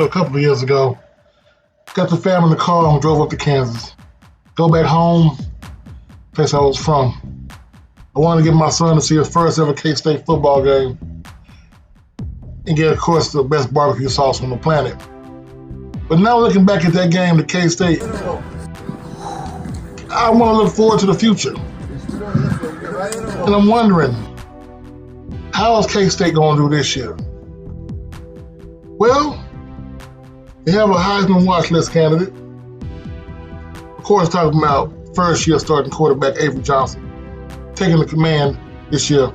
a couple of years ago. Got the family in the car and drove up to Kansas. Go back home, place I was from. I wanted to get my son to see his first ever K-State football game and get, of course, the best barbecue sauce on the planet. But now looking back at that game to K-State, I want to look forward to the future. And I'm wondering, how is K-State going to do this year? Well, they have a Heisman watch list candidate. Of course, talking about first-year starting quarterback Avery Johnson taking the command this year.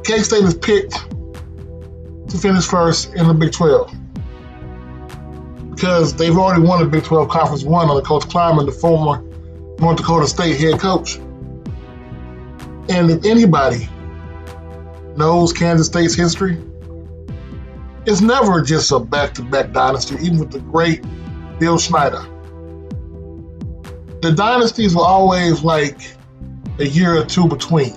K-State is picked to finish first in the Big 12 because they've already won the Big 12 Conference 1 under Coach Kleiman, the former North Dakota State head coach. And if anybody knows Kansas State's history, it's never just a back-to-back dynasty, even with the great Bill Schneider. The dynasties were always like a year or two between,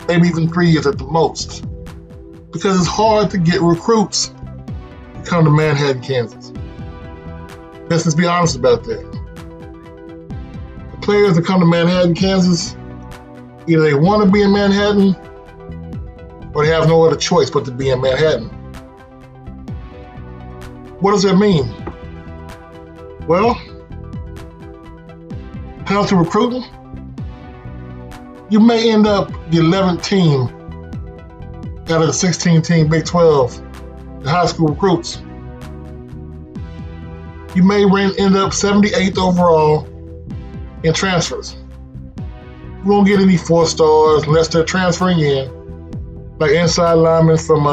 maybe even 3 years at the most, because it's hard to get recruits to come to Manhattan, Kansas. Let's just be honest about that. The players that come to Manhattan, Kansas, either they want to be in Manhattan or they have no other choice but to be in Manhattan. What does that mean? Well, penalty recruiting, you may end up the 11th team out of the 16-team Big 12 in high school recruits. You may end up 78th overall in transfers. You won't get any 4 stars unless they're transferring in, like inside linemen from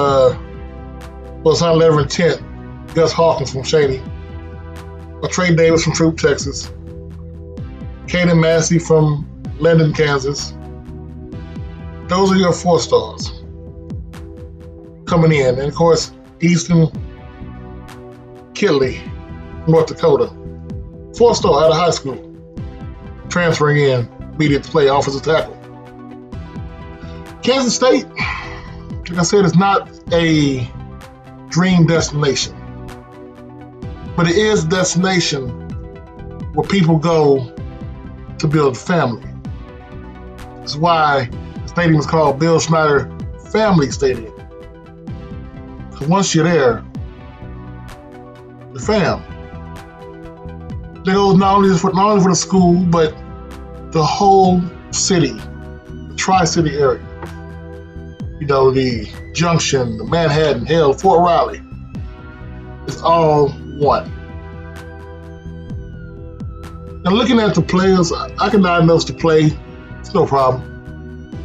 it's not 11 and 10, Gus Hawkins from Shady, or Trey Davis from Troop, Texas, Caden Massey from Linden, Kansas. Those are your 4 stars coming in. And of course, Easton Kitley, North Dakota, 4-star out of high school, transferring in, immediate play, offensive tackle. Kansas State, like I said, is not a dream destination, but it is a destination where people go to build a family. That's why the stadium is called Bill Schneider Family Stadium. Because once you're there, the fam. They go not only for the school, but the whole city, the Tri-City area. You know, the Junction, the Manhattan, hell, Fort Riley. It's all one. Now, looking at the players, I can diagnose the play. It's no problem.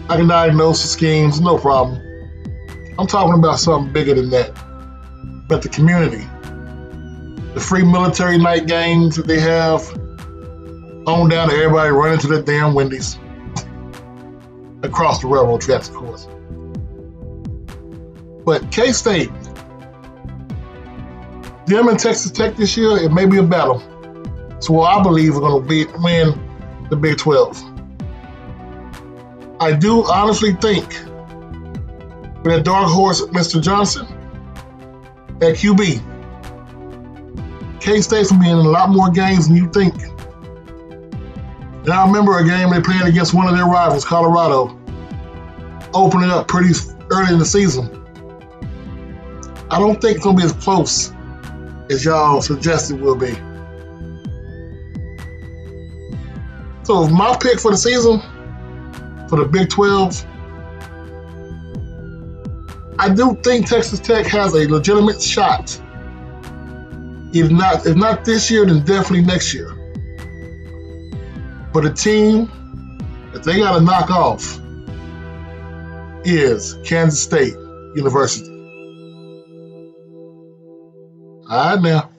I can diagnose the schemes. No problem. I'm talking about something bigger than that. But the community, the free military night games that they have, on down to everybody running to the damn Wendy's across the railroad tracks, of course. But K-State, them and Texas Tech this year, it may be a battle. So I believe we're going to win the Big 12. I do honestly think that dark horse, Mr. Johnson, at QB, K-State's going to be in a lot more games than you think. And I remember a game they played against one of their rivals, Colorado, opening up pretty early in the season. I don't think it's going to be as close as y'all suggested it will be. So my pick for the season, for the Big 12, I do think Texas Tech has a legitimate shot. If not this year, then definitely next year. But a team that they got to knock off is Kansas State University. All right, now.